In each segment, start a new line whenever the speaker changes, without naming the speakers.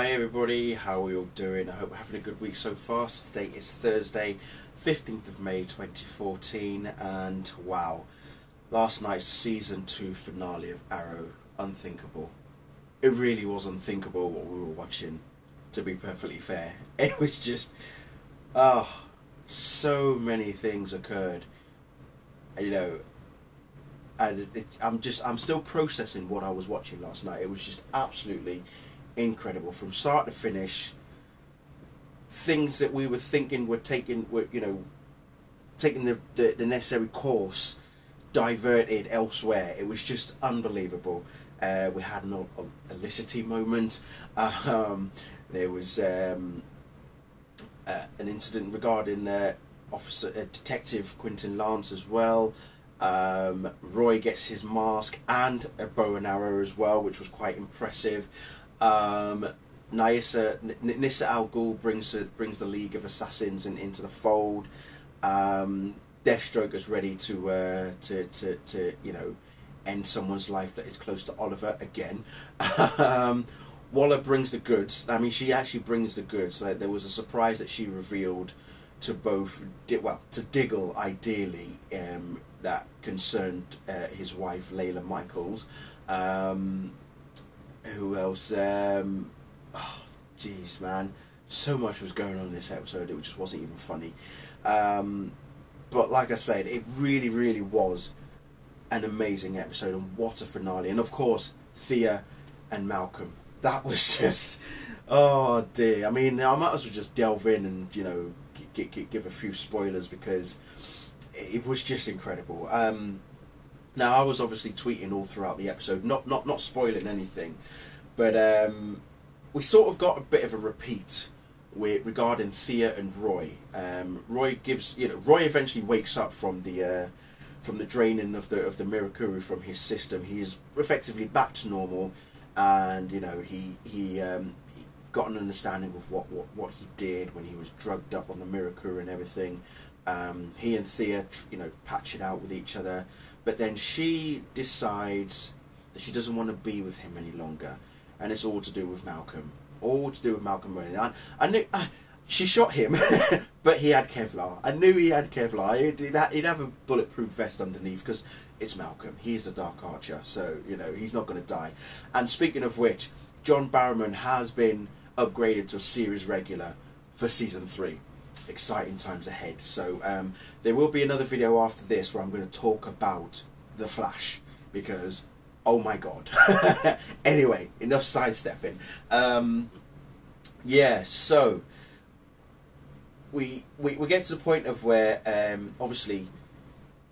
Hi everybody, how are you all doing? I hope we're having a good week so far. Today is Thursday, 15th of May 2014, and wow, last night's season 2 finale of Arrow, Unthinkable. It really was unthinkable what we were watching, to be perfectly fair. It was just, so many things occurred, you know, and I'm still processing what I was watching last night. It was just absolutely incredible from start to finish. Things that we were thinking were taking the necessary course diverted elsewhere. It was just unbelievable. We had an Olicity moment. There was an incident regarding Detective Quentin Lance as well. Roy gets his mask and a bow and arrow as well, which was quite impressive. Nyssa Al Ghul brings the League of Assassins into the fold. Deathstroke is ready to end someone's life that is close to Oliver again. Waller brings the goods. I mean, she actually brings the goods. Like, there was a surprise that she revealed to both, to Diggle ideally, that concerned his wife Layla Michaels. Who else? Oh, jeez, man, so much was going on in this episode. It just wasn't even funny. But like I said, it really was an amazing episode, and what a finale! And of course, Thea and Malcolm. That was just, oh dear. I mean, I might as well just delve in and give a few spoilers, because it was just incredible. Now, I was obviously tweeting all throughout the episode, not spoiling anything, but we sort of got a bit of a repeat regarding Thea and Roy. Roy eventually wakes up from the draining of the Mirakuru from his system. He is effectively back to normal, and he got an understanding of what he did when he was drugged up on the Mirakuru and everything. He and Thea, patch it out with each other, but then she decides that she doesn't want to be with him any longer, and it's all to do with Malcolm. All to do with Malcolm running. I knew she shot him, but he had Kevlar. I knew he had Kevlar. He'd have a bulletproof vest underneath, because it's Malcolm. He's a Dark Archer, so he's not going to die. And speaking of which, John Barrowman has been upgraded to a series regular for season 3. Exciting times ahead. So there will be another video after this where I'm going to talk about The Flash, because oh my god. Anyway, enough sidestepping. Yeah, so we get to the point of where obviously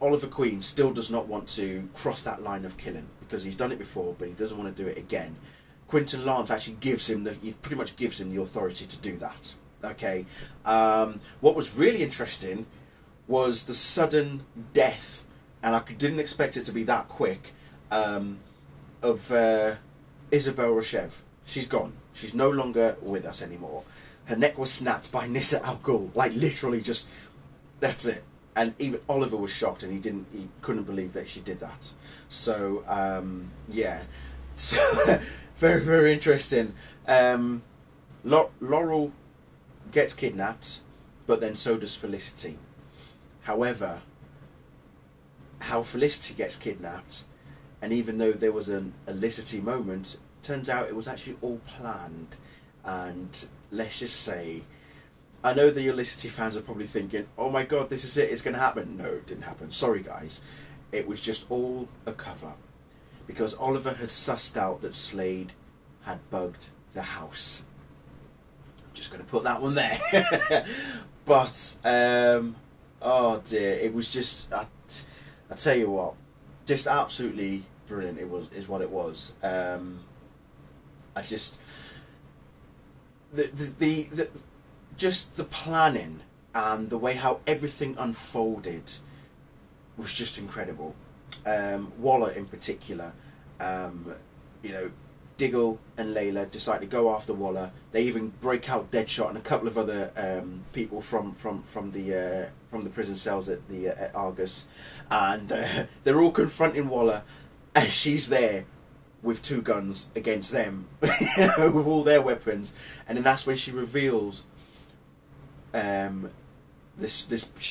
Oliver Queen still does not want to cross that line of killing, because he's done it before, but he doesn't want to do it again. Quentin Lance actually pretty much gives him the authority to do that. Okay. What was really interesting was the sudden death, and I didn't expect it to be that quick, of Isabel Rochev. She's gone. She's no longer with us anymore. Her neck was snapped by Nyssa Al Ghul. Like, literally just, that's it. And even Oliver was shocked, and he couldn't believe that she did that. So, yeah. So, very interesting. Laurel gets kidnapped, but then so does Felicity. However, how Felicity gets kidnapped, and even though there was an Olicity moment, turns out it was actually all planned. And let's just say, I know the Olicity fans are probably thinking, oh my god, this is it, it's going to happen. No, it didn't happen. Sorry guys. It was just all a cover, because Oliver had sussed out that Slade had bugged the house. Just going to put that one there. But oh dear, it was just, I tell you what, just absolutely brilliant. Is what it was. I just just the planning and the way how everything unfolded was just incredible. Waller in particular, Diggle and Layla decide to go after Waller. They even break out Deadshot and a couple of other people from the prison cells at Argus, and they're all confronting Waller, and she's there with 2 guns against them, with all their weapons, and then that's when she reveals she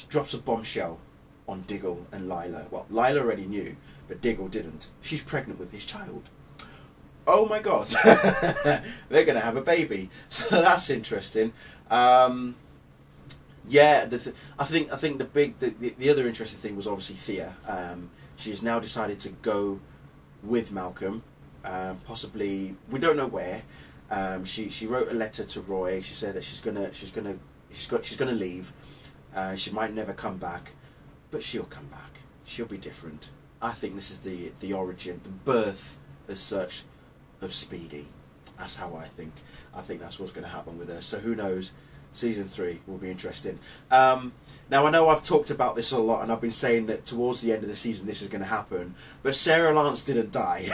drops a bombshell on Diggle and Lila. Well, Lila already knew, but Diggle didn't. She's pregnant with his child. Oh my god, they're going to have a baby. So that's interesting. Yeah, I think the other interesting thing was obviously Thea. She's now decided to go with Malcolm, possibly, we don't know where. She wrote a letter to Roy. She said that she's gonna leave. She might never come back, but she'll come back. She'll be different. I think this is the origin, the birth as such of Speedy. That's how I think. I think that's what's going to happen with her. So who knows? Season 3 will be interesting. Now I know I've talked about this a lot, and I've been saying that towards the end of the season this is going to happen. But Sarah Lance didn't die.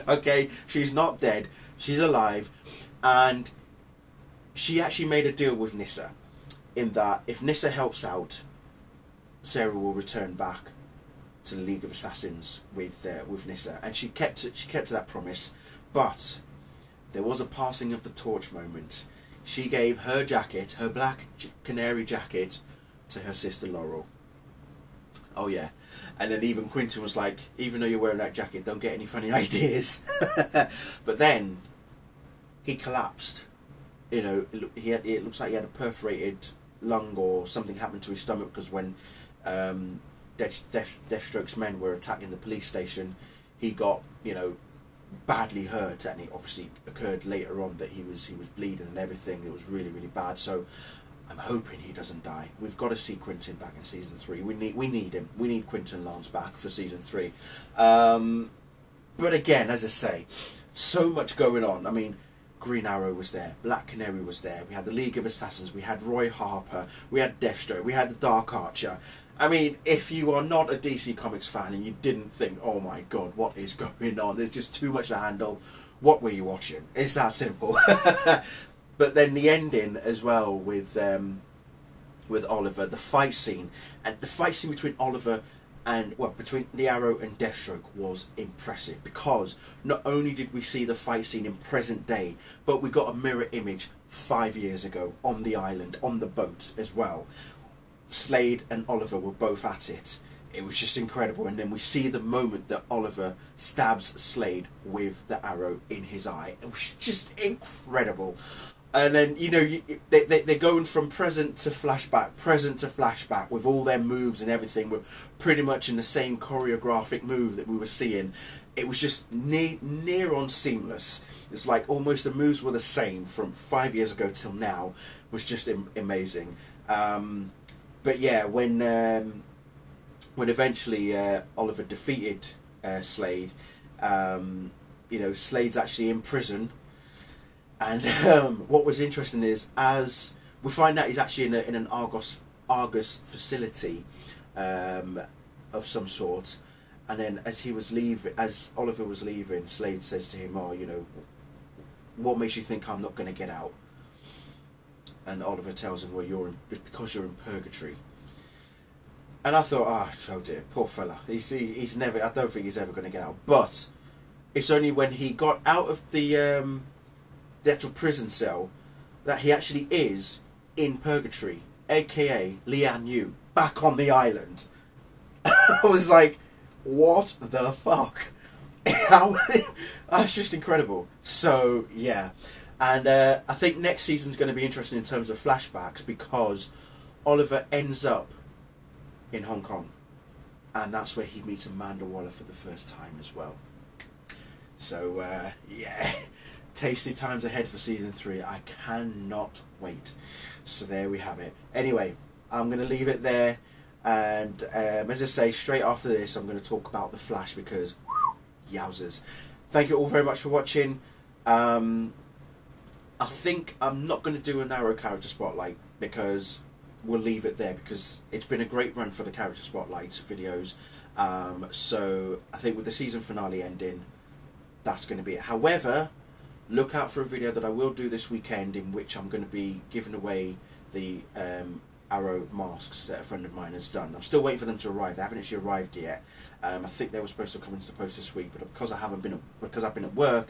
Okay, she's not dead. She's alive, and she actually made a deal with Nyssa, in that if Nyssa helps out, Sarah will return back to the League of Assassins with Nyssa, and she kept to that promise. But there was a passing of the torch moment. She gave her jacket, her black canary jacket, to her sister Laurel. Oh yeah. And then even Quentin was like, even though you're wearing that jacket, don't get any funny ideas. But then he collapsed. You know, it looks like he had a perforated lung or something happened to his stomach, because when Deathstroke's men were attacking the police station, he got, you know, badly hurt, and it obviously occurred later on that he was bleeding and everything. It was really, really bad. So I'm hoping he doesn't die. We've got to see Quentin back in season 3. We need him. We need Quentin Lance back for season 3. But again, as I say, so much going on. I mean, Green Arrow was there, Black Canary was there, we had the League of Assassins, we had Roy Harper, we had Deathstroke, we had the Dark Archer. I mean, if you are not a DC Comics fan and you didn't think, oh my god, what is going on, there's just too much to handle, what were you watching? It's that simple. But then the ending as well with Oliver, the fight scene, and the fight scene between Oliver and, well, between the Arrow and Deathstroke was impressive, because not only did we see the fight scene in present day, but we got a mirror image 5 years ago on the island, on the boat as well. Slade and Oliver were both at it. It was just incredible. And then we see the moment that Oliver stabs Slade with the arrow in his eye. It was just incredible. And then, you know, they're going from present to flashback with all their moves and everything. We're pretty much in the same choreographic move that we were seeing. It was just near on seamless. It's like almost the moves were the same from 5 years ago till now. It was just amazing. But yeah, when eventually Oliver defeated Slade, you know, Slade's actually in prison. And what was interesting is, as we find out he's actually in an Argus facility of some sort, and then as Oliver was leaving, Slade says to him, "Oh, you know, what makes you think I'm not going to get out?" And Oliver tells him, "Well, because you're in purgatory." And I thought, oh dear, poor fella. He's never. I don't think he's ever going to get out. But it's only when he got out of the actual prison cell that he actually is in purgatory, aka Lian Yu, back on the island. I was like, what the fuck? That's just incredible. So yeah, and I think next season's going to be interesting in terms of flashbacks, because Oliver ends up in Hong Kong, and that's where he meets Amanda Waller for the first time as well. So yeah, tasty times ahead for season 3. I cannot wait. So there we have it. Anyway, I'm going to leave it there, and as I say, straight after this I'm going to talk about The Flash, because yowzers. Thank you all very much for watching. I think I'm not going to do a narrow character spotlight, because we'll leave it there, because it's been a great run for the character spotlight videos. So I think with the season finale ending, that's going to be it. However, look out for a video that I will do this weekend, in which I'm going to be giving away the arrow masks that a friend of mine has done. I'm still waiting for them to arrive. They haven't actually arrived yet. I think they were supposed to come into the post this week, but because I've been at work,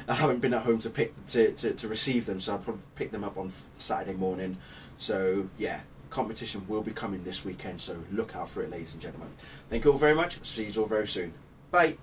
I haven't been at home to receive them. So I'll probably pick them up on Saturday morning. So yeah, competition will be coming this weekend. So look out for it, ladies and gentlemen. Thank you all very much. See you all very soon. Bye.